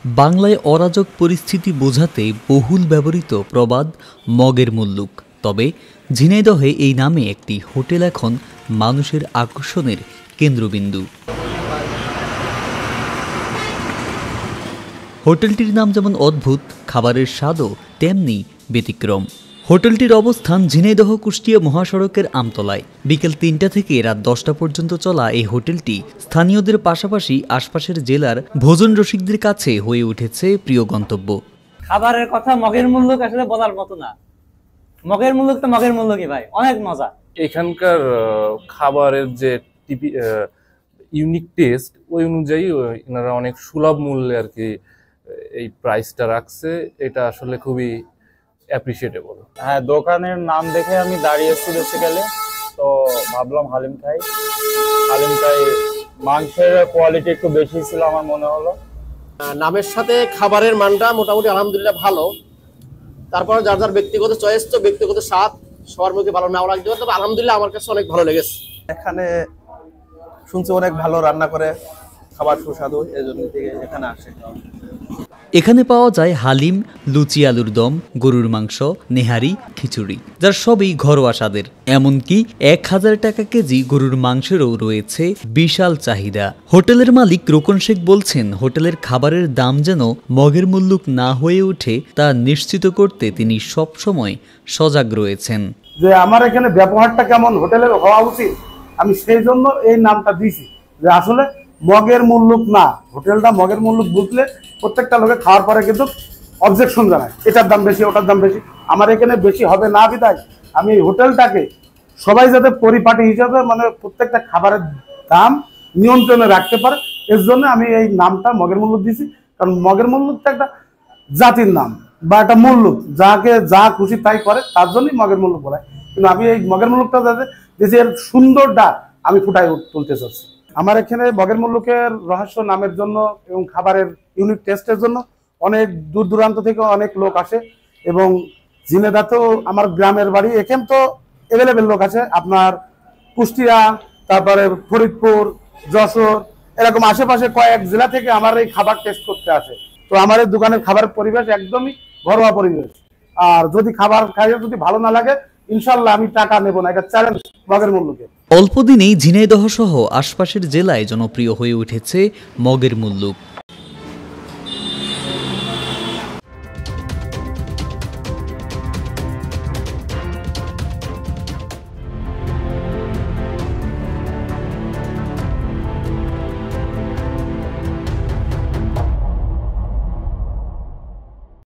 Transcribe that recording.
বাংলায় অরাজক পরিস্থিতি বোঝাতে বহুল ব্যবহৃত প্রবাদ মগের মুল্লুক। তবে ঝিনাইদহে এই নামে একটি হোটেল এখন মানুষের আকর্ষণের কেন্দ্রবিন্দু। হোটেলটির নাম যেমন অদ্ভুত, খাবারের স্বাদও তেমনি ব্যতিক্রম। হোটেলটির অবস্থান ঝিনাইদহ কুষ্টিয়া মহাসড়কের আমতলায়। বিকেল ৩টা থেকে রাত 10টা পর্যন্ত চলা এই হোটেলটি স্থানীয়দের পাশাপাশি আশপাশের জেলার ভোজন রসিকদের কাছে হয়ে উঠেছে প্রিয় গন্তব্য। খাবারের কথা মগের মুল্লুক আসলে বলার মতো না। মগের মুল্লুক তো মগের মুল্লুকই ভাই, অনেক মজা। এখানকার খাবারের যে ইউনিক টেস্ট, ওই অনুযায়ী এনারা অনেক সুলভ মূল্যে আর কি এই প্রাইসটা রাখছে। এটা আসলে খুবই অ্যাপ্রিসিয়েটেবল। হ্যাঁ, দোকানের নাম দেখে আমি দাঁড়িয়েছি বেসিক্যালি, তো ভাবলাম হালিম খাই। মাংসের কোয়ালিটি একটু বেশি ছিল আমার মনে হলো। নামের সাথে খাবারের মানটা মোটামুটি আলহামদুলিল্লাহ ভালো। তারপর যার যার ব্যক্তিগত চয়েস, তো ব্যক্তিগত স্বাদ সবার মধ্যে ভালো নাও লাগতে পারে, তবে আলহামদুলিল্লাহ আমার কাছে অনেক ভালো লেগেছে। এখানে শুনছি অনেক ভালো রান্না করে, খাবার সুস্বাদু, এই জন্য এখানে আসে। এখানে পাওয়া যায় হালিম, লুচি, আলুর দম, গরুর মাংস, নেহারি, খিচুড়ি, যার সবই ঘরোয়া স্বাদের। এমনকি 1000 টাকা কেজি গরুর মাংসেরও রয়েছে বিশাল চাহিদা। হোটেলের মালিক রোকন শেখ বলছেন, হোটেলের খাবারের দাম যেন মগের মুল্লুক না হয়ে ওঠে তা নিশ্চিত করতে তিনি সব সময় সজাগ রয়েছেন। যে আমার এখানে ব্যবহারটা কেমন হোটেলের হওয়া উচিত, আমি সেই জন্য এই নামটা দিয়েছি, যে আসলে মগের মুল্লুক না, হোটেলটা মগের মুল্লুক বুঝলে প্রত্যেকটা লোকে খাওয়ার পরে কিন্তু অবজেকশন জানায়, এটার দাম বেশি, ওটার দাম বেশি। আমার এখানে বেশি হবে না বিধায় আমি এই হোটেলটাকে সবাই যাতে পরিপাটি হিসাবে মানে প্রত্যেকটা খাবারের দাম নিয়ন্ত্রণে রাখতে পারে, এর জন্য আমি এই নামটা মগের মুল্লুক দিয়েছি। কারণ মগের মুল্লুকটা একটা জাতির নাম বা একটা মুল্লুক, যাকে যা খুশি তাই করে, তার জন্যই মগের মুল্লুক বলে। কিন্তু আমি এই মগের মুল্লুকটা যাতে দেশের সুন্দরটা আমি ফুটাই তুলতে চাচ্ছি। আমার এখানে মগের মুল্লুকের রহস্য নামের জন্য এবং খাবারের ইউনিক টেস্টের জন্য অনেক দূর দূরান্ত থেকে অনেক লোক আসে। এবং ঝিনাইদহ আমার গ্রামের বাড়ি, এখানে তো অ্যাভেলেবেল লোক আছে, আপনার কুষ্টিয়া, তারপরে ফরিদপুর, যশোর, এরকম আশেপাশে কয়েক জেলা থেকে আমার এই খাবার টেস্ট করতে আসে। তো আমার এই দোকানের খাবারের পরিবেশ একদমই ঘরোয়া পরিবেশ। আর যদি খাবার খাইয়ে যদি ভালো না লাগে, ইনশাল্লাহ আমি টাকা নেব না, এটা চ্যালেঞ্জ মগের মুল্লুকে। অল্প দিনেই ঝিনাইদহ সহ আশপাশের জেলায় জনপ্রিয় হয়ে উঠেছে মগের মুল্লুক।